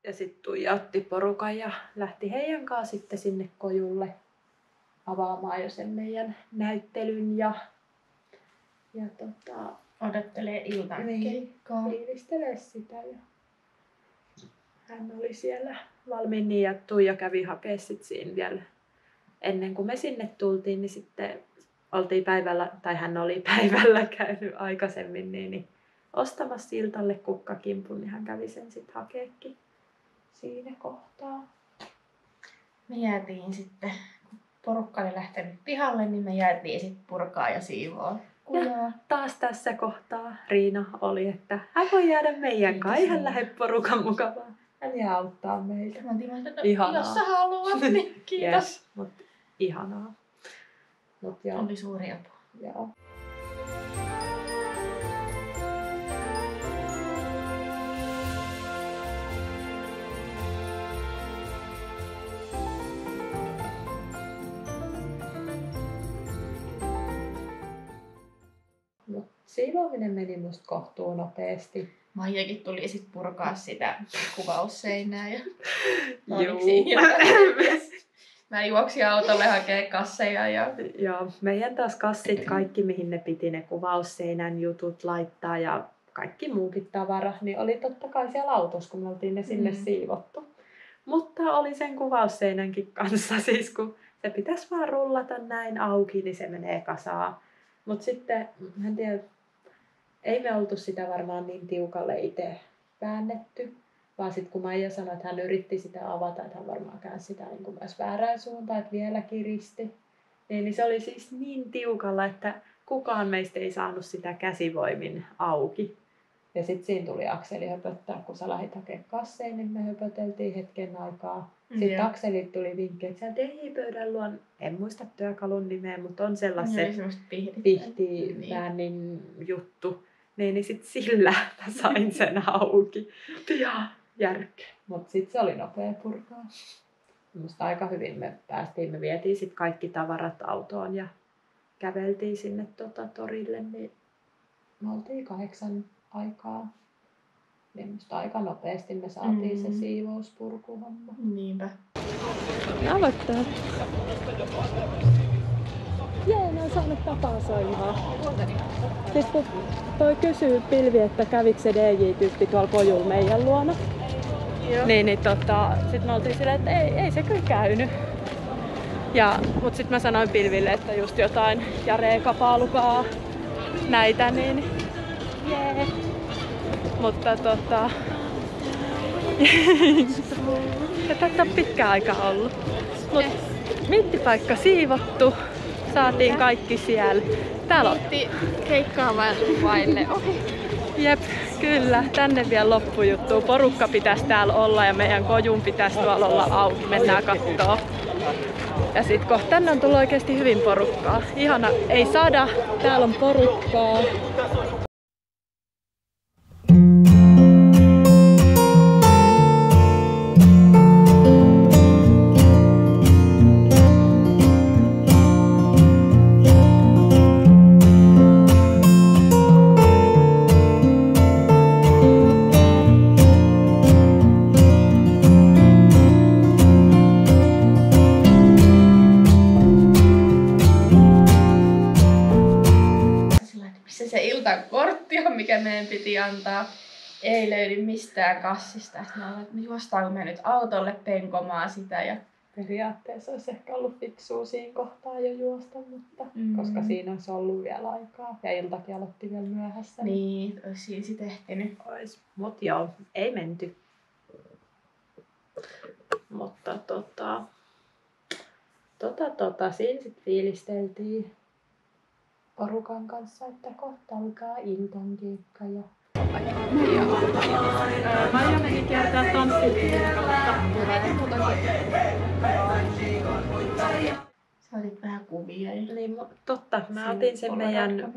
Ja sitten Tuija otti porukan ja lähti heidän kanssa sitten sinne kojulle avaamaan jo sen meidän näyttelyn ja odottelee iltan keikkaa. Fiilistelee sitä. Ja hän oli siellä valmiin niin ja Tuija kävi hakea sit siinä vielä ennen kuin me sinne tultiin, niin sitten oltiin päivällä, tai hän oli päivällä käynyt aikaisemmin niin ostamassa Iltalle kukkakimpun, niin hän kävi sen sitten hakeekin siinä kohtaa. Me jäätiin sitten, kun porukka oli lähtenyt pihalle, niin me jäätiin sitten purkaa ja siivoa kujaa. Ja taas tässä kohtaa Riina oli, että hän voi jäädä meidän kanssa, ei hän lähde porukan mukavaan. Hän jää auttaa meitä. Ihanaa. Jos sä haluat, niin kiitos. Yes, mutta ihanaa. Oli suuri apu. Joo. Siivoaminen meni musta kohtuun nopeasti. Maijakin tuli sit purkaa sitä kuvausseinää. Ja mä juoksin autolle hakee kasseja. Joo, meidän taas kassit, kaikki mihin ne piti ne kuvausseinän jutut laittaa ja kaikki muukin tavara, niin oli totta kai siellä autossa, kun me oltiin ne sinne siivottu. Mutta oli sen kuvausseinänkin kanssa, siis kun se pitäisi vaan rullata näin auki, niin se menee kasaan. Mutta sitten, en tiedä, ei me oltu sitä varmaan niin tiukalle itse väännetty, vaan sitten kun Maija sanoi, että hän yritti sitä avata, että hän varmaan käänsi sitä niin kuin myös väärään suuntaan, että vielä kiristi, niin se oli siis niin tiukalla, että kukaan meistä ei saanut sitä käsivoimin auki. Ja sitten siinä tuli Akseli höpöttää, kun sä lähdit hakemaan kasseen, niin me höpöteltiin hetken aikaa. Sitten Akselit tuli vinkki, että sieltä ei pöydän luon, en muista työkalun nimeä, mutta on sellaiset pihtiväännin juttu. Niin sitten sillä mä sain sen auki. Ja järkeä. Mutta sitten se oli nopea purkaa. Musta aika hyvin me päästiin, me vietiin sitten kaikki tavarat autoon ja käveltiin sinne torille, niin me oltiin 8 aikaa. Niin musta aika nopeasti me saatiin se siivouspurkuhomma. Niinpä. Aloittaa. Jee, ne on saanut tapasoimaa. Siis kun toi kysyy Pilvi, että kävikö se DJ-tyyppi tuolla kojulla meidän luona. Niin sit me oltiin silleen, että ei se kyllä käynyt. Mut sit mä sanoin Pilville, että just jotain Jare Kapaalukaa näitä, niin jee. Mutta tätä on pitkä aika ollut. Mut minttipaikka siivottu. Saatiin kaikki siellä. Täällä on keikkaa vaille ohi. Jep, kyllä. Tänne vielä loppujuttu. Porukka pitäisi täällä olla ja meidän kojun pitäisi tuolla olla auki. Mennään kattoo. Ja sit kohta tänne on tullut oikeesti hyvin porukkaa. Ihana, ei sada. Täällä on porukkaa. Mikä meidän piti antaa, ei löydy mistään kassista. Sitten mä olin, että juostaanko me nyt autolle penkomaan sitä. Ja periaatteessa olisi ehkä ollut fiksua siinä kohtaa jo juosta, mutta koska siinä olisi ollut vielä aikaa ja iltakin aloitti vielä myöhässä. Niin, olisi siinä sitten ehtinyt. Mut joo, ei menty. Mutta siinä sitten fiilisteltiin porukan kanssa, että kohta alkaa iltan keikka ja Maija meni kiertää tanssipiirin kautta. Sä otit vähän kuvia. Niin, totta. Mä otin sen meidän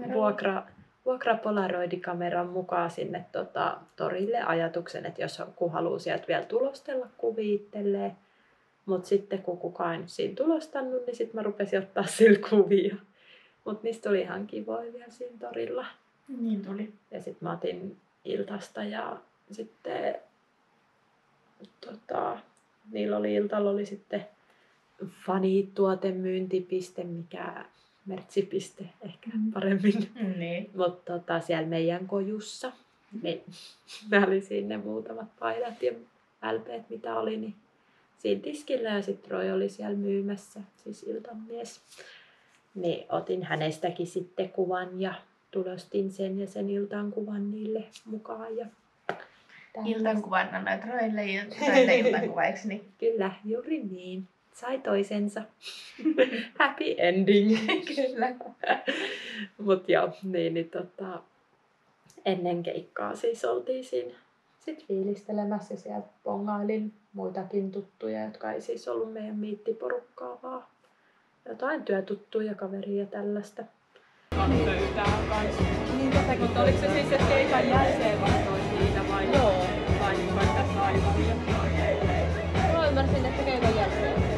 vuokra polaroidikameran mukaan sinne torille ajatuksen, että jos joku haluaa sieltä vielä tulostella kuvia itselleen. Mutta sitten kun kukaan ei siinä tulostanut, niin sitten mä rupesin ottaa sillä kuvia. Mutta niistä tuli ihan kivoja vielä siinä torilla. Niin tuli. Ja sitten mä otin Iltasta ja sitten niillä oli iltalla oli sitten fanituotemyyntipiste, mikä mertsipiste ehkä paremmin. Niin. Mutta siellä meidän kojussa, ne oli siinä muutamat paidat ja LPt mitä oli, niin siinä tiskillä ja sitten Roy oli siellä myymässä, siis iltamies. Niin otin hänestäkin sitten kuvan ja tulostin sen ja sen iltan kuvan niille mukaan. Ja iltankuvan annoit Roille iltankuva, eikö niin? Kyllä, juuri niin. Sai toisensa. Happy ending. Kyllä. Mut joo, niin, ennen keikkaa siis oltiin siinä sit fiilistelemässä ja sieltä bongailin muitakin tuttuja, jotka ei siis ollut meidän miittiporukkaa, vaan jotain työtuttuja kaveria tällaista. Niin, mutta oliko se siis, että keikan jälkeen vastoi siitä vai? Joo. Vai tässä aivan? Mä ymmärsin, että keikan jälkeen.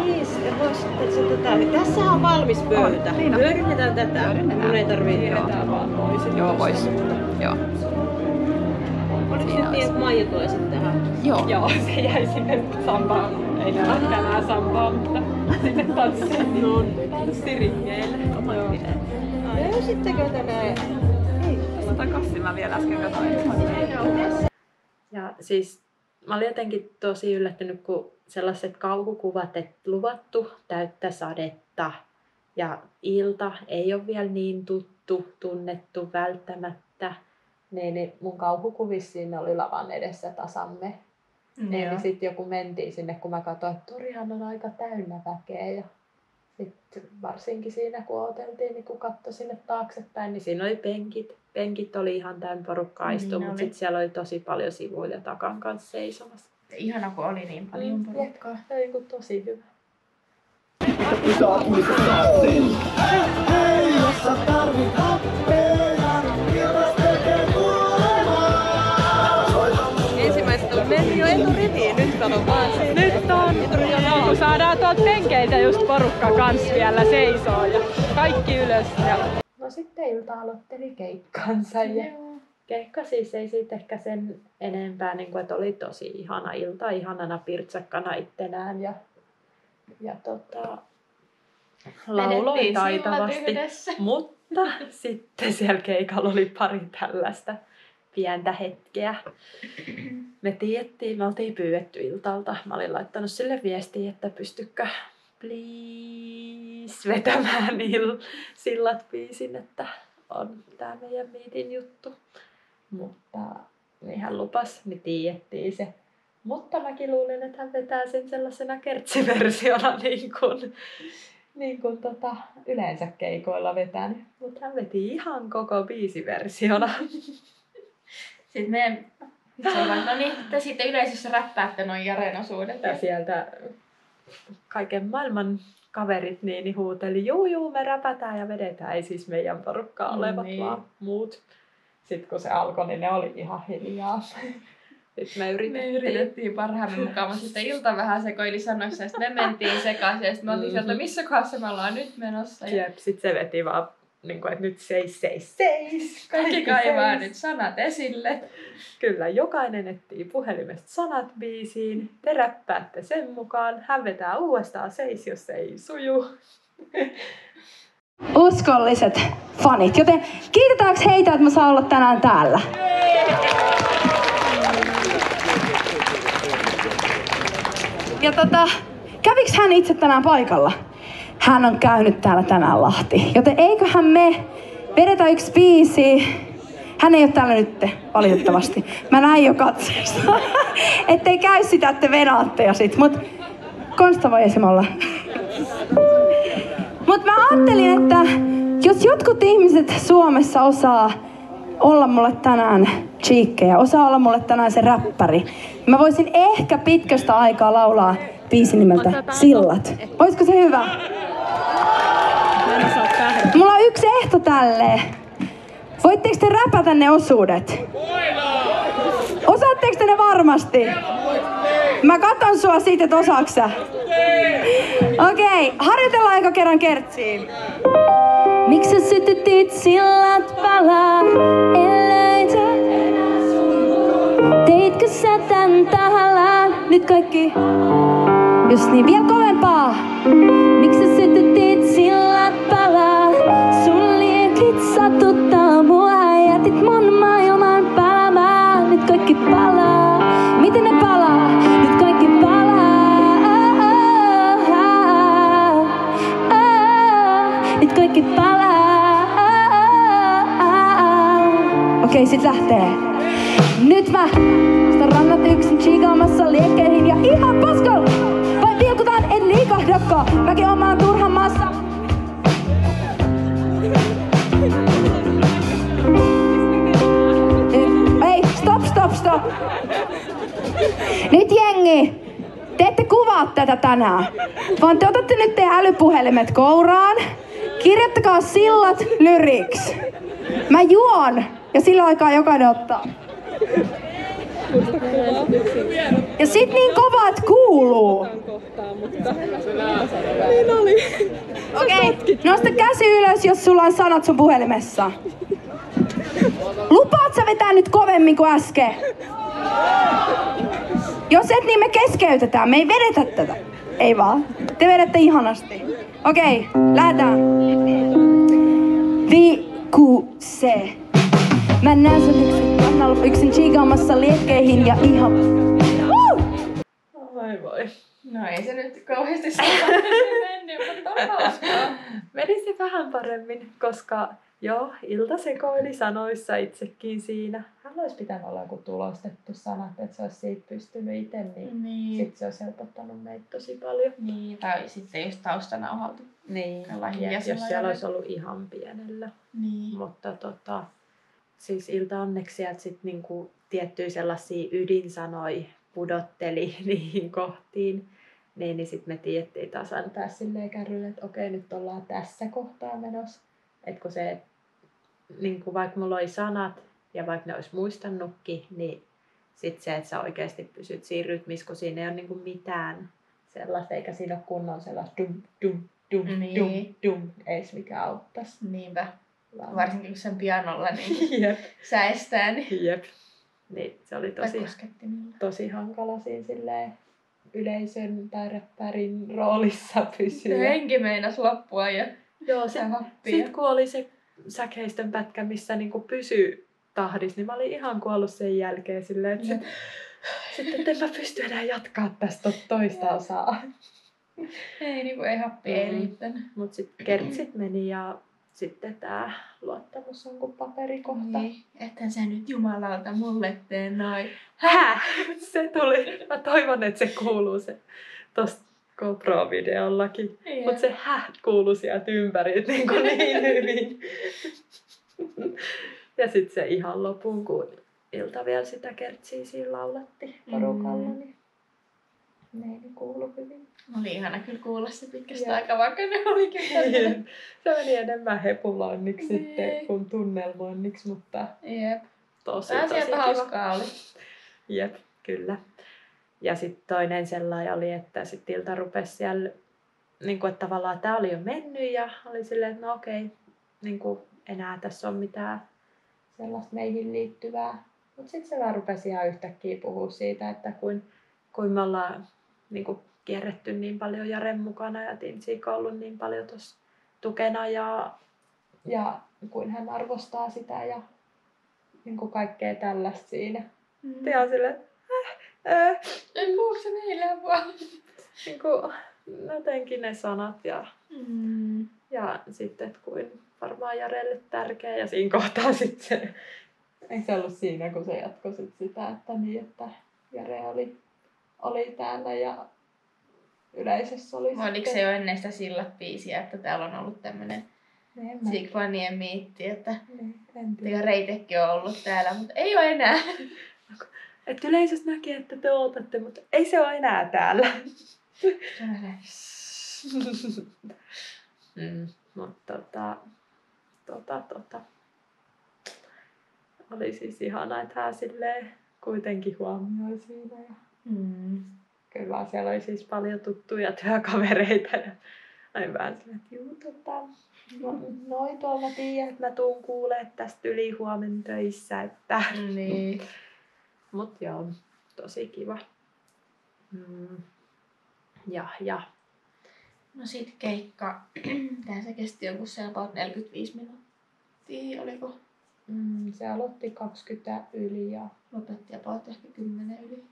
Niin, sitten vois sitten tässähän on valmis pöytä. Hyödynnetään tätä. Mun ei tarvii vaan toisin. Joo, vois. Joo. Oliko nyt niin, että Maija tulee sitten tähän? Joo, se jäi sinne sampaan. Ei nähdä enää sampaa, mutta sinne tanssiringeille. Löysittekö tänne? Mä kassin mä vielä äsken katsoin. Ja siis mä olin jotenkin tosi yllättynyt, kun sellaiset kauhukuvat, että luvattu täyttä sadetta ja ilta ei ole vielä niin tunnettu välttämättä. Niin mun kauhukuvissa siinä oli lavan edessä tasamme. Niin sitten joku mentiin sinne, kun mä katsoin, että torihan on aika täynnä väkeä. Ja sitten varsinkin siinä, kun odoteltiin, niin kun katsoi sinne taaksepäin, niin siinä oli penkit. Penkit oli ihan täynnä porukkaa istua, mutta sitten siellä oli tosi paljon sivuilla takan kanssa seisomassa. Ihana, kun oli niin paljon porukkaa. Oli tosi hyvä. Hei, jos sä tarvit appeja, ilmas tekee Ensimmäiset on mennyt jo eturiviin, nyt on vaan siinä. Nyt on! Kun saadaan tuolta penkeiltä just porukka kans vielä seisoo ja kaikki ylös. Ja... No sitten ilta aloitteli keikkansa ja keikka siis ei siitä ehkä sen enempää, niin kuin, että oli tosi ihana ilta, ihanana pirtsakkana ittenään ja lauloi taitavasti, mutta sitten siellä keikalla oli pari tällaista pientä hetkeä. Me oltiin pyydetty iltalta. Mä olin laittanut sille viestiä, että pystykö please vetämään sillat biisin, että on tää meidän miitin juttu. Mutta niin hän lupasi, niin tiedettiin se. Mutta mäkin luulin, että hän vetää sen sellaisena kertsiversiona niin kuin yleensä keikoilla vetänyt. Mutta hän veti ihan koko biisiversiona. Sitten meidän no niin, te sitten yleisössä räppäätte noin Jaren osuudet. Ja sieltä kaiken maailman kaverit niin huuteli, juu, me räpätään ja vedetään. Ei siis meidän porukkaa olevat, vaan muut. Sitten kun se alkoi, niin ne oli ihan hiljaa. Sitten me yritettiin parhaamme mukaan, mutta sitten ilta vähän sekoili sanoissa ja sitten me mentiin sekaisin. Ja sitten me oltiin sieltä, missä kohdassa me ollaan nyt menossa. Jep, sitten se veti vaan, niin kuin, että nyt seis. Kaikki kaivaa nyt sanat esille. Kyllä, jokainen etsii puhelimesta sanat biisiin. Te räppäätte sen mukaan. Hän vetää uudestaan seis, jos se ei suju. Uskolliset fanit. Joten kiitetäänkö heitä, että mä saan olla tänään täällä? Ja käviks hän itse tänään paikalla? Hän on käynyt täällä tänään Lahti. Joten eiköhän me vedetä yksi biisi. Hän ei ole täällä nyt, valitettavasti. Mä näin jo katseesta. Ettei käy sitä, että te venaatte ja sit. Mut Konsta voi esim. Olla. Mut mä ajattelin, että jos jotkut ihmiset Suomessa osaa olla mulle tänään cheekkejä, osaa olla mulle tänään se räppäri, mä voisin ehkä pitkästä aikaa laulaa biisin nimeltä Sillat. Oisko se hyvä? Mulla on yksi ehto tälleen. Voitteko te räpätä ne osuudet? Osaatteko te ne varmasti? Mä katon sua siitä, että osaaks sä? Okei, harjoitellaan aika kerran kertsiin. Miksi sä sytytit sillat palaa? Elleitä. Teitkö sä tän tahallaan? Nyt kaikki. Just niin, vielä kovempaa. Miksi sä sytytit sillat palaa? Sun liekit satuttaa mua. Jätit mun maailman palamaan. Nyt kaikki palaa. Miten ne palaa? Nyt kaikki palaa. Nyt kaikki palaa. Okei, sit lähtee. Nyt mä sitä rannat yksin chiikaamassa liekkeihin ja ihan paskalla. Vai vilkutaan, en liikahdakko. Mäkin omaan turhan maassa. Ei, stop. Nyt jengi, te ette kuvaa tätä tänään, vaan te otatte nyt teidän älypuhelimet kouraan. Kirjoittakaa sillat lyrics. Mä juon ja sillä aikaa jokainen ottaa. Ja sit niin kova, et kuuluu. Okei, nosta käsi ylös, jos sulla on sanat sun puhelimessa. Lupaat sä vetää nyt kovemmin kuin äsken? Jos et, niin me keskeytetään. Me ei vedetä tätä. Ei vaan. Te vedätte ihanasti. Okei, lähdetään. Vikuse. Mä näen sun kannalla yksin chiikaamassa liekkeihin ja ihan... Ai voi. No ei se nyt kauheasti mennyt, mutta on hauskaa. Meni se vähän paremmin, koska joo, Ilta sekoili sanoissa itsekin siinä. Hän olisi pitänyt olla joku tulostettu sanat, että se olisi siitä pystynyt itse, niin sit se olisi helpottanut meitä tosi paljon. Niin, tai sitten just taustana Niin, jos siellä olisi ollut ihan pienellä. Niin. Mutta siis Ilta onneksi sieltä sit niinku tiettyjä sellaisia ydinsanoja pudotteli niihin kohtiin. Niin sitten me tiedettiin tasan tässä silleen kärrylle, että okei, nyt ollaan tässä kohtaa menossa. Että kun se, niinku vaikka mulla oli sanat ja vaikka ne olisi muistannutkin, niin sitten se, että sä oikeasti pysyt siinä rytmissä, kun siinä ei ole niinku mitään sellaista, eikä siinä ole kunnon sellaista dum, ees mikä auttaisi. Niinpä. Varsinkin kun sen pianolla niin säestää. Niin. Jep. Niin se oli tosi hankala siinä silleen yleisön tai räppärin roolissa pysyä. Henki meinas loppua ja joo, sit kun oli se säkeistön pätkä, missä niinku pysyi tahdissa, niin mä olin ihan kuollut sen jälkeen silleen, että sitten en mä pysty enää jatkaa tästä toista osaa. Ei niinku ei happi ei riittänyt. Mut sit kertsit meni ja sitten tää luottamus on kuin paperikohta. Niin, että sä nyt jumalalta mulle tee noin. Se tuli. Mä toivon, että se kuuluu se tosta GoPro-videollakin. Mutta se kuuluu sieltä ympäriltä niin hyvin. Ja sitten se ihan lopun, kun Ilta vielä sitä kertsiä siinä laulatti porukalla, niin ne ei kuulu hyvin. Oli ihana kyllä kuulla se pitkästä aikaa, vaikka ne olikin tämmöinen. Se meni enemmän hepuloinniksi sitten kuin tunnelmoinniksi, mutta tosi kiva. Hauskaa oli. Jep, kyllä. Ja sitten toinen sellainen oli, että sitten Ilta rupesi siellä, niin kuin, että tavallaan tämä oli jo mennyt ja oli silleen, että no okei, niin kuin enää tässä on mitään sellaista meihin liittyvää. Mutta sitten se vaan rupesi ihan yhtäkkiä puhua siitä, että kuin me ollaan niin kuin kierretty niin paljon Jaren mukana ja Tintsiika on ollut niin paljon tuossa tukena ja kuin hän arvostaa sitä ja niin kuin kaikkea tällaista siinä. Ja silleen, En puhu se meillä vaan. niin kuin jotenkin ne sanat ja sitten, että kuin varmaan Jarelle tärkeä ja siinä kohtaa sitten se, ei se ollut siinä, kun se jatkoi sit sitä, että niin, että Jare oli täällä ja yleisössä oli oliko se jo ennen sitä Sillat-biisiä, että täällä on ollut tämmönen Sigfanien miitti, että Reitekin on ollut täällä, mutta ei ole enää. Että yleisössä näkee, että te ootatte, mutta ei se ole enää täällä. Mutta oli siis ihanaa, että hän silleen kuitenkin huomioi siinä. Ja kyllä vaan siellä oli siis paljon tuttuja työkavereita. Ja aina vähän silleen, että Noin tuolla mä tiedän, että mä tuun kuulee tästä yli huomen töissä. Että... Niin. Mut joo, tosi kiva. Ja. No sit keikka. Tää se kesti joku se about 45 minuuttia, oliko? Se aloitti 20 yli ja Lopetti about ehkä 10 yli.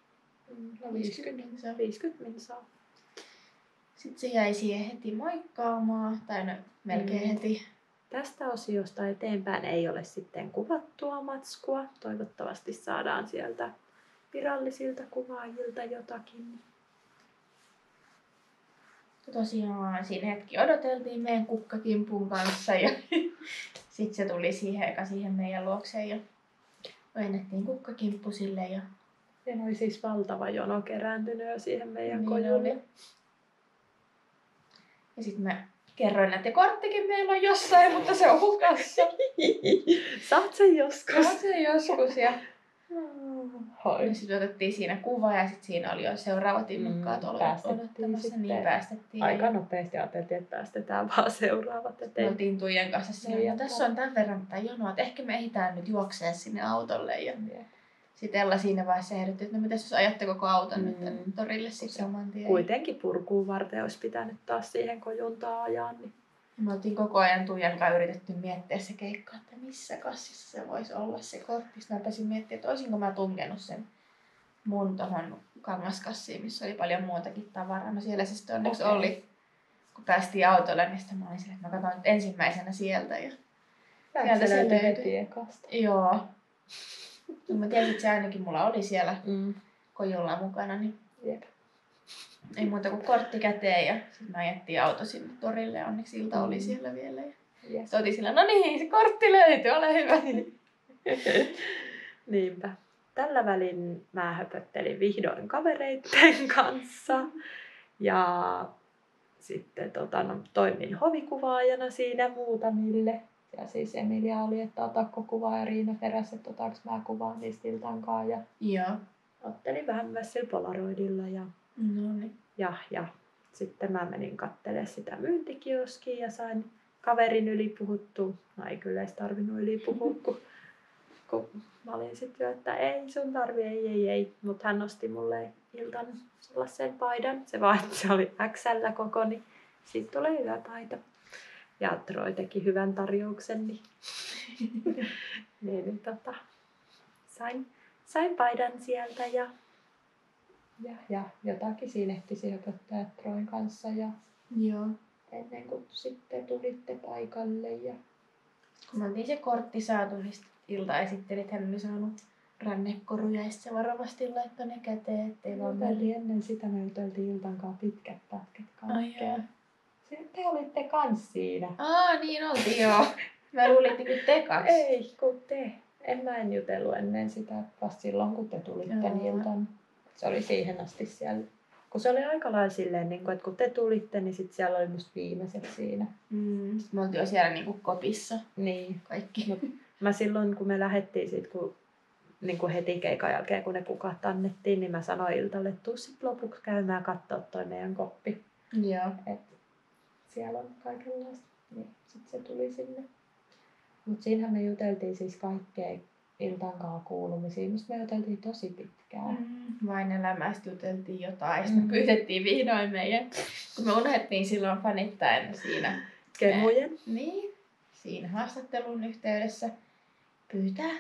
50 minsaa. Sitten se jäi siihen heti moikkaamaan, tai no melkein heti. Tästä osiosta eteenpäin ei ole sitten kuvattua matskua. Toivottavasti saadaan sieltä virallisilta kuvaajilta jotakin. Tosiaan siinä hetki odoteltiin meidän kukkakimpun kanssa ja sitten se tuli siihen meidän luokseen ja vennettiin kukkakimppu sille. Ja oli siis valtava jono kerääntynyt jo siihen meidän niin kojulle. oli. Ja sitten mä kerroin, että korttikin meillä on jossain, mutta se on hukassa. Saat sen joskus. Saat sen joskus. Ja Hoi. sitten otettiin siinä kuva ja sitten siinä oli jo seuraavat innokkaat odottamassa. Niin päästettiin. Aika nopeasti ajateltiin, että päästetään vaan seuraavat Me eteen. oltiin Tuijan kanssa siellä, tässä on tämän verran tätä jonoa, että ehkä me ehditään nyt juoksea sinne autolle. Ja sitten Ella siinä vaiheessa ehdotti, että no mitäs jos ajatte koko auton nyt tänne torille sitten saman tien. Kuitenkin purkuun varten olisi pitänyt taas siihen kojuntaan ajaa. Niin. Me oltiin koko ajan Tuijan kanssa yritetty miettiä se keikka, että missä kassissa se voisi olla se kortti. Sitten mä pääsin miettimään, että olisinko mä tunkenut sen mun tohon kangaskassiin, missä oli paljon muutakin tavaraa. No siellä se sitten onneksi oli. Kun päästiin autolle, niin sitten mä olin sille, että mä katson nyt ensimmäisenä sieltä. Ja sieltä se löytyi heti ekasta. Joo. No, mä tiesin, että se ainakin mulla oli siellä kojulla mukana, niin ei muuta kuin kortti käteen ja sitten mä ajettiin auto sinne torille ja onneksi Ilta oli siellä vielä. Ja se otin sillä, no niin, se kortti löytyi, ole hyvä. Niinpä. Tällä välin mä höpöttelin vihdoin kavereitten kanssa ja sitten toimin hovikuvaajana siinä muutamille. Ja siis Emilia oli, että otatko kuvaa ja Riina peräsi, että otaks mä kuvaa niistä Iltankaan. Ja joo. ottelin vähän myös sillä polaroidilla. Ja sitten mä menin kattelemaan sitä myyntikioskia ja sain kaverin ylipuhuttua. No ei kyllä edes tarvinnut ylipuhua, kun mä olin sitten jo, että ei sun tarvi, ei. Mutta hän nosti mulle Iltan sellaisen paidan. Se vaan, että se oli XL koko, niin siitä tulee hyvä paita. Ja Troy teki hyvän tarjouksen, niin sain paidan sieltä ja jotakin siinä ehtisi höpöttää Troyn kanssa ja Joo. ennen kuin sitten tulitte paikalle. Ja Kun me oltiin se kortti saatu, niin Ilta esitteli, että hän oli saanut rannekoruja ja se varovasti laittoi ne käteen, ettei vaan meri. Ennen sitä me juteltiin Iltan kanssa pitkät pätkät kaikkea. Ai Te olitte kans siinä. Niin oltiin joo. Mä luulin, että te kaksi. Ei, kun te. En jutellut ennen sitä, vasta silloin kun te tulitte Iltan. Se oli siihen asti siellä. Kun se oli aika lailla silleen, että kun te tulitte, niin sit siellä oli musta viimeiset siinä. Sitten me oltiin jo siellä kopissa. Niin. Kaikki. Mä silloin, kun me lähdettiin heti keikan jälkeen, kun ne kukat annettiin, niin mä sanoin Iltalle, että tuu sit lopuksi käymään kattoo toi meidän koppi. Joo. Et siellä on kaikenlaista. Niin sit se tuli sinne. Mut siinähän me juteltiin siis kaikkea Iltankaan kuulumisia. Musta me juteltiin tosi pitkään. Vain elämästä juteltiin jotain. Sitten me pyydettiin vihdoin meidän, kun me unohdettiin silloin fanittaen siinä. Kemujen. Niin. Siinä haastattelun yhteydessä pyytää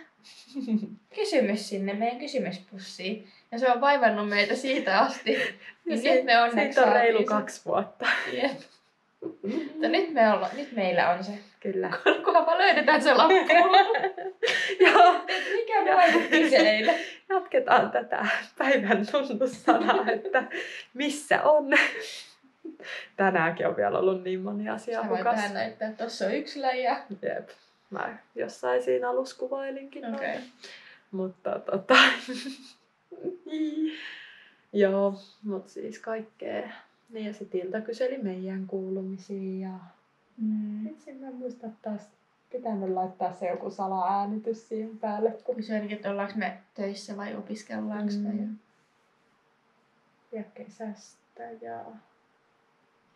kysymys sinne meidän kysymyspussiin. Ja se on vaivannut meitä siitä asti. Niin nyt me onneksi siitä on reilu 2 vuotta. Jep. Mutta nyt meillä on se. Kyllä. Kunhan löydetään se lappu. Joo. Mikä vaikutti seille? Jatketaan tätä päivän tunnussanaa, että missä on. Tänäänkin on vielä ollut niin moni asia Sä voit hukassa. vähän näyttää, että tossa on yksi läjä. Jep. Mä jossain siinä alussa kuvailinkin. Okei. Mutta joo, mut siis kaikkea. Niin ja sit Ilta kyseli meidän kuulumisia ja itse mä muistan taas pitänyt laittaa se joku salaäänitys siihen päälle. Kysyinkin, että ollaanko me töissä vai opiskellaanko Ja kesästä ja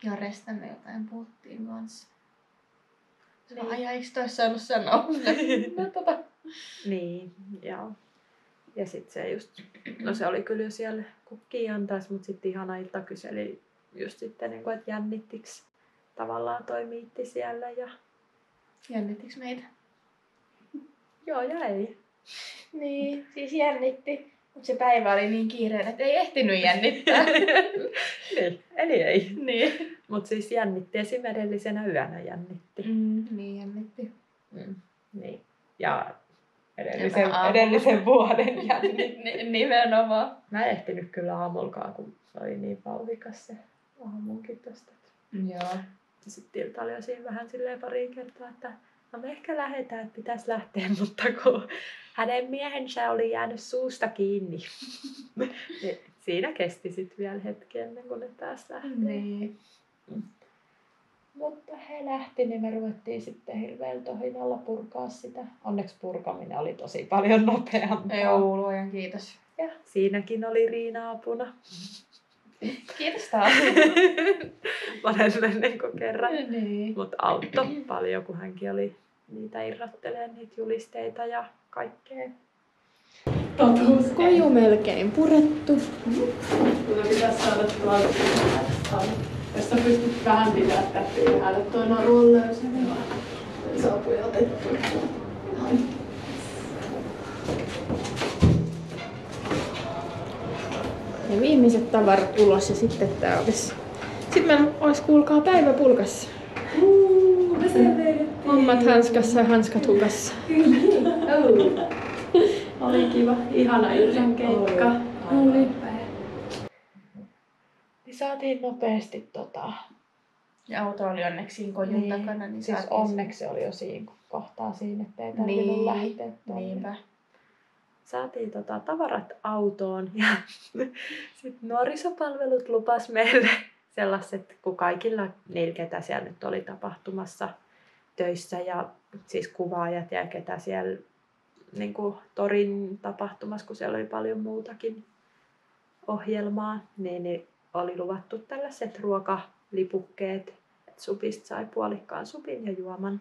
Jaresta me jotain puhuttiin kanssa. Ai eikö toi saanut sanoa? No, Niin, joo. Ja sit se just, no se oli kyllä jo siellä kukkia antais, mut sitten ihana Ilta kyseli just sitten, niin että jännittiks tavallaan toi miitti siellä ja... Jännittiks meitä? Joo ja ei. Niin, siis jännitti. Mutta se päivä oli niin kiireinen, että ei ehtinyt jännittää. Niin, eli ei. Niin. Mut siis jännitti esim. Edellisenä yönä jännitti. Niin jännitti. Niin. Ja Ja edellisen vuoden jännitti. Nimenomaan. Mä en ehtinyt kyllä aamullakaan, kun se oli niin vauhikas se aamunkin tosta. Joo. Sitten Ilta oli jo siinä vähän silleen pari kertaa, että no me ehkä lähdetään, että pitäisi lähteä, mutta kun hänen miehensä oli jäänyt suusta kiinni. Niin siinä kesti sitten vielä hetki ennen kuin ne pääsi lähteä. Niin. Mutta he lähti, niin me ruvettiin sitten hirveällä tohinalla purkaa sitä. Onneksi purkaminen oli tosi paljon nopeampaa. Joo, luojan kiitos. Ja siinäkin oli Riina apuna. Kiitos taas. Monelle niin kuin kerran. Niin. Mutta auttoi paljon, kun hänkin oli niitä irrottelemaan niitä julisteita ja kaikkea. Koju melkein purettu. Kyllä pitäisi saada tuolta. Josta pystyt vähän pitää täppiä ylhäällä. Toi naru on löysä, niin saapui otettu. Ja viimeiset tavarat ulos ja sitten tää olisi... Sitten meillä olisi kuulkaa päivä pulkassa. Me sen vedettiin. Hommat hanskassa ja hanskat hukassa. Oli kiva. Ihana illan keikka. Oli. Niin saatiin nopeasti Ja auto oli onneksi siinä kojun takana. Niin siis onneksi se oli jo siinä kohtaa siinä, ettei tarvinnut lähteä tonne. Niinpä. Saatiin tavarat autoon ja sitten nuorisopalvelut lupas meille sellaiset, kun kaikilla niillä, ketä siellä nyt oli tapahtumassa töissä ja siis kuvaajat ja ketä siellä niin kuin torin tapahtumassa, kun siellä oli paljon muutakin ohjelmaa, niin oli luvattu tällaiset ruokalipukkeet, että supista sai puolikkaan supin ja juoman.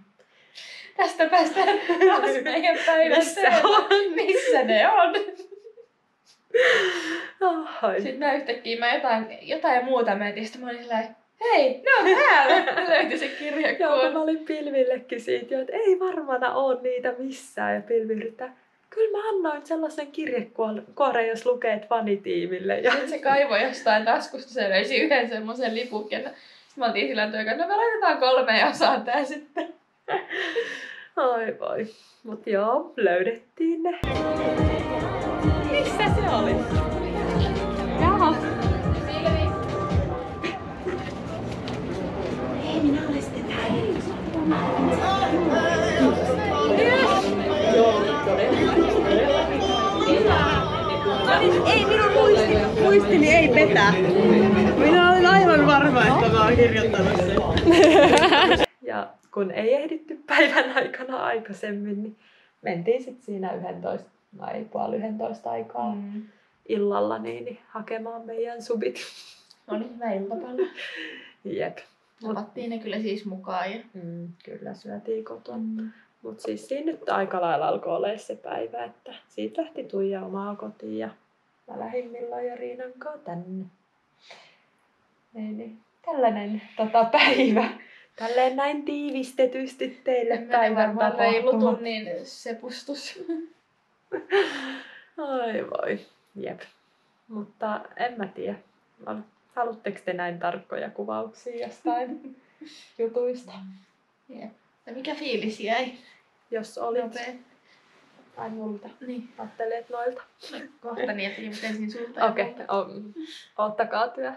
Tästä päästään taas meidän päivässä. Missä ne on? Sitten mä yhtäkkiä jotain muuta mietin, sitten mä olin sellainen, hei, ne on täällä! Löytyi se kirjekuori. Joo, mä olin Pilvillekin siitä jo, että ei varmana ole niitä missään. Ja Pilvi yrittää, kyllä mä annoin sellaisen kirjekuoren, jos lukeet fanitiimille. Ja sitten se kaivoi jostain taskusta, se löysi yhden semmoisen lipukken. Sitten mä oltiin sillä työkään, no me laitetaan 3 osaan tää sitten. Ai voi. Mut joo, löydettiin ne. Missä se oli? Jaha. Ei minun muistini ei petä. Minä olen aivan varma, että mä oon kirjoittanut sen. Ja kun ei ehditty päivän aikana aikaisemmin, niin mentiin sitten siinä 11, no ei 10:30 aikaa illalla niin hakemaan meidän subit. Oli hyvä iltapäivä. Jep. Otettiin ne kyllä siis mukaan. Ja... Kyllä syötiin kotona. Mutta siis siinä nyt aika lailla alkoi olla se päivä, että siitä lähti Tuija omaa kotiin ja mä lähdin Millan ja Riinan kanssa tänne. Niin. Tällainen päivä. Tälleen näin tiivistetysti teille päivän tapahtuma. Tunnin sepustus. Ai voi. Jep. Mutta en mä tiedä. Haluatteko te näin tarkkoja kuvauksia jostain jutuista? Jep. Ja mikä fiilis jäi? Jos olit. Nopea. Ai multa. Niin. Ajattelet noilta. Kohta mietin, mutta ensin sulta. Okei. Ottakaa työ.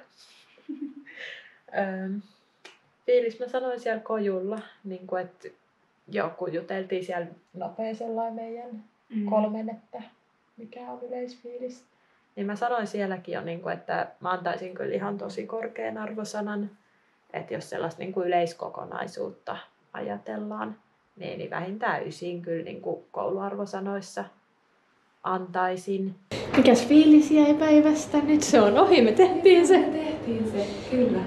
Fiilis mä sanoin siellä kojulla, niin kun, että kun juteltiin siellä nopea sellainen meidän 3, että mikä on yleisfiilis. Niin mä sanoin sielläkin jo, niin kun, että mä antaisin kyllä ihan tosi korkean arvosanan, että jos sellaista niin kun yleiskokonaisuutta ajatellaan, niin vähintään 9 kyllä niin kun kouluarvosanoissa antaisin. Mikäs fiilis jäi päivästä? Nyt se on ohi, me tehtiin se. Tehtiin se, kyllä.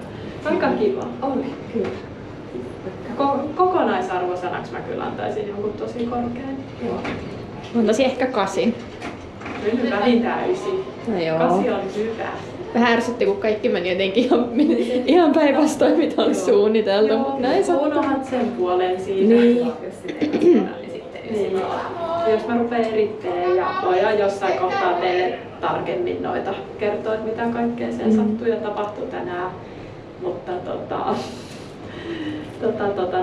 Aika kiva. Oli, kyllä. Kokonaisarvosanaksi mä kyllä antaisin jonkun tosi korkean. Antaisin ehkä 8. Vähintään 9. No joo. 8 on hyvä. Vähän ärsytti, kun kaikki meni jotenkin ihan päinvastoin, mitä oli suunniteltu. Joo, näin sattuu. unohat sen puolen siitä. Niin. Jos mä rupean erittelemään ja voidaan jossain kohtaa teille tarkemmin noita kertoa, että mitä kaikkea sen sattuu ja tapahtui tänään. Mutta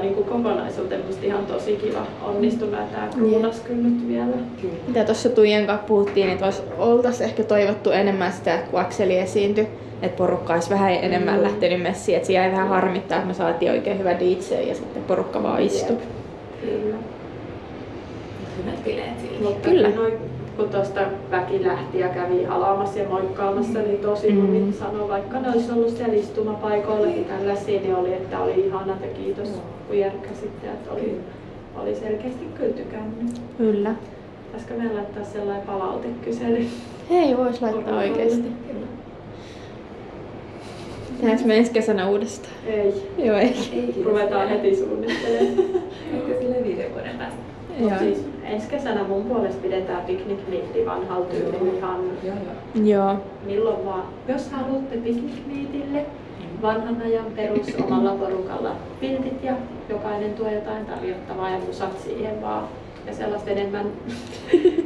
niin kuin kokonaisuuteen musta ihan tosi kiva onnistunut ja tää kruunas kyllä nyt vielä. Mitä tuossa Tuijan kanssa puhuttiin, että oltaisiin ehkä toivottu enemmän sitä, kun Akseli esiintyi, että porukka olisi vähän enemmän lähtenyt messiin, että se jäi vähän harmittaa, että me saatiin oikein hyvä DJ ja sitten porukka vaan istui. Kyllä. Hyvät bileet siinä. Mutta Kyllä. Kun tuosta väki lähti ja kävi halaamassa ja moikkaamassa, niin tosi moni sanoi, vaikka ne olisi ollut siellä istumapaikoillakin tällaisia, niin oli, että oli ihanat ja kiitos kun järkkäsitte, että oli selkeästi kyllä tykännyt. Kyllä. Pitäisikö meidän laittaa sellainen palautekysely? Hei, vois laittaa oikeesti. Tehdäänkö me ensi kesänä uudestaan? Ei. Joo, ei. Ruvetaan heti suunnittelemaan. Ehkä silleen 5 vuoden päästä. Mut siis ensi kesänä mun puolesta pidetään piknikniitti vanhalla tyylillä ihan Joo. milloin vaan. Jos haluatte piknikniitille, vanhan ajan perus omalla porukalla piltit ja jokainen tuo jotain tarjottavaa ja musat siihen vaan. Ja sellaista enemmän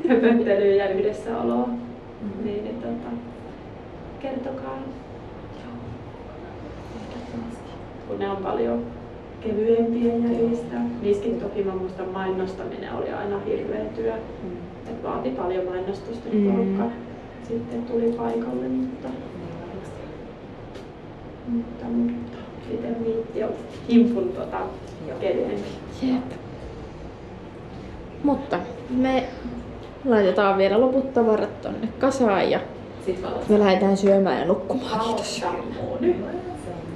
höpöttelyä ja yhdessäoloa. Niin, kertokaa. Kun ne on paljon kevyempiä järjestää. Niissäkin toki mä muistan mainostaminen oli aina hirveä työ. Et vaati paljon mainostusta, kun porukka sitten tuli paikalle. Mutta sitten niitä on himpun kevyempi. Jep. Mutta me laitetaan vielä loput tavarat tonne kasaan ja me lähdetään syömään ja nukkumaan. Kiitos.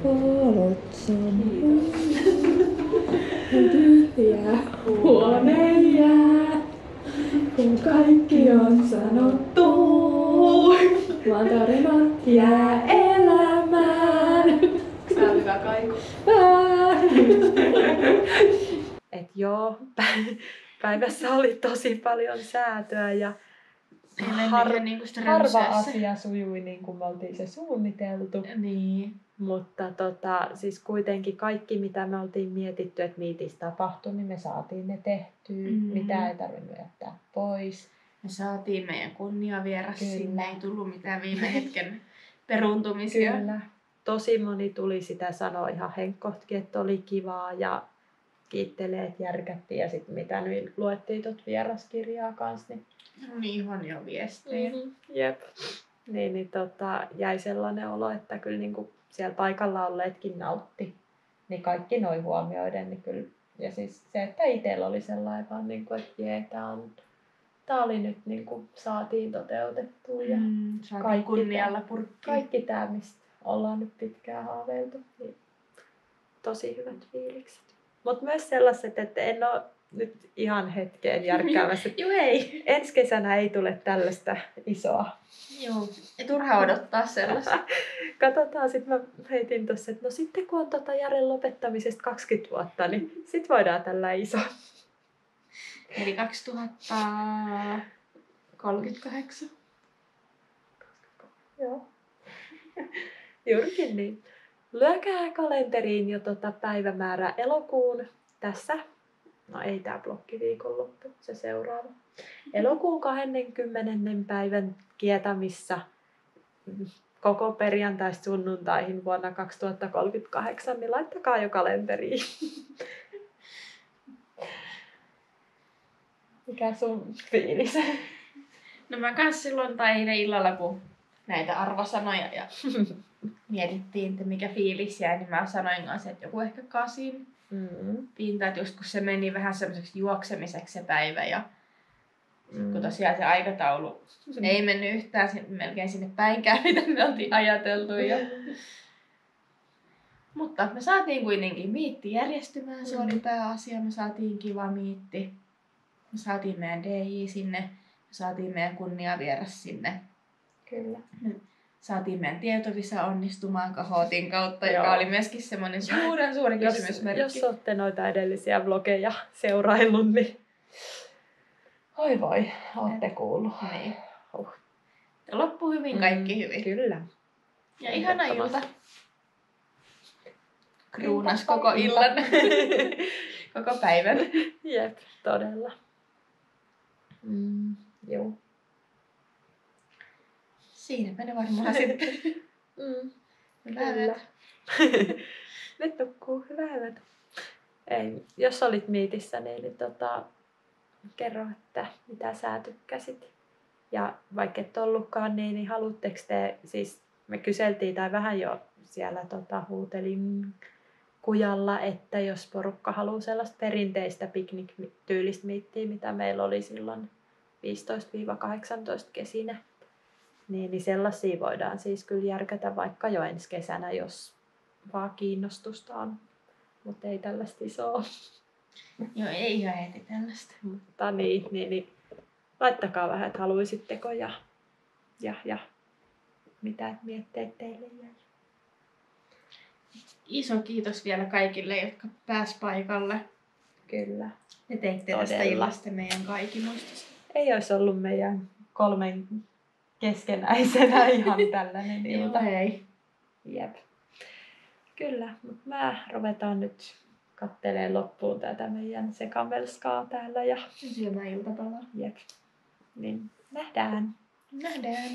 Valot sammuu. Tyhjä huone jää, kun kaikki on sanottu. Vaan tarinat jää elämään. Tää on hyvä kaiku. Et joo, päivässä oli tosi paljon säätöä ja harva asia sujui niin kuin me oltiin se suunniteltu. Niin. Mutta siis kuitenkin kaikki mitä me oltiin mietitty, että niitissä tapahtui, niin me saatiin ne tehtyä. Mitä ei tarvinnut jättää pois. Me saatiin meidän kunniavieras Kyllä. sinne, ei tullut mitään viime hetken peruuntumisia. Kyllä. Tosi moni tuli sitä sanoa ihan henkkohtkin, että oli kivaa ja kiittelee, että järkättiin. Ja sitten mitä nyt luettiin vieraskirjaa kanssa. Niin ihania viestejä. Jep. Niin, jäi sellainen olo, että kyllä niinku siellä paikalla olleetkin nautti. Niin kaikki noi huomioiden, niin kyllä. Ja siis se, että itsellä oli sellainen vaan, niinku, että jee, tää oli nyt niinku, saatiin toteutettua. Ja Saatiin kunnialla purkkiin. kaikki tää, mistä ollaan nyt pitkään haaveiltu. Niin tosi hyvät fiilikset. Mutta myös sellaiset, että en ole nyt ihan hetkeen järkkäämässä. Joo, ei. Ensi kesänä ei tule tällaista isoa. Joo, ei turha odottaa sellaista. Katsotaan, sitten mä heitin tuossa, että no sitten kun on Jaren lopettamisesta 20 vuotta, niin sit voidaan tällä iso. Eli 2038. Joo. Juurikin niin. Lyökää kalenteriin jo päivämäärä elokuun tässä. No ei tää blokkiviikonloppu, se seuraava. Elokuun 20. päivän kietamissa koko perjantaista sunnuntaihin vuonna 2038, niin laittakaa jo kalenteriin. Mikä sun fiilis? No mä kans silloin tai eilen illalla, kun näitä arvosanoja ja mietittiin, että mikä fiilis jäi, niin mä sanoin kanssa, että joku ehkä 8 pinta, että just kun se meni vähän semmoiseksi juoksemiseksi se päivä ja kun tosiaan se aikataulu ei mennyt yhtään melkein sinne päinkään, mitä me oltiin ajateltu. Mutta me saatiin kuitenkin miitti järjestymään, se oli pääasia, me saatiin kiva miitti. Me saatiin meidän DJ sinne, me saatiin meidän kunniavieras sinne. Kyllä. saatiin meidän tietovisa onnistumaan Kahootin kautta, joka Joo. oli myöskin semmoinen suuri kysymysmerkki. Jos olette noita edellisiä vlogeja seuraillut, niin oi voi, olette kuullut. Niin. Huh. Loppu hyvin, kaikki hyvin. Kyllä. Ja ihana ilta. Ehdottomasti. Kruunas koko illan. Koko päivän. Jep, todella. Joo. Siinäpä ne varmaan sitten. Hyvää Kyllä. yötä. Nyt nukkuu, hyvää yötä. Ei, jos olit miitissä, niin kerro, että mitä sä tykkäsit. Ja vaikka et ollutkaan, niin haluatteko te, siis me kyseltiin tai vähän jo siellä huutelin kujalla, että jos porukka haluaa sellaista perinteistä piknik-tyylistä miittiä, mitä meillä oli silloin 15-18 kesinä, niin sellaisia voidaan siis kyllä järkätä vaikka jo ensi kesänä, jos vaan kiinnostusta on. Mutta ei tällaista isoa. Joo, ei ihan heti tällaista. Mutta niin, laittakaa vähän, että haluaisitteko ja mitä mietteet teille jäi. Iso kiitos vielä kaikille, jotka pääs paikalle. Kyllä. Te teitte Todella. tästä illasta meidän kaikki muistossa. Ei olisi ollut meidän 3 keskenäisenä ihan tällainen ilta. Joo, ei. Jep. Kyllä, mutta mä ruvetaan nyt kattelee loppuun tätä meidän sekamelskaa täällä ja Syömään iltapalaa. jep. Niin nähdään. Nähdään.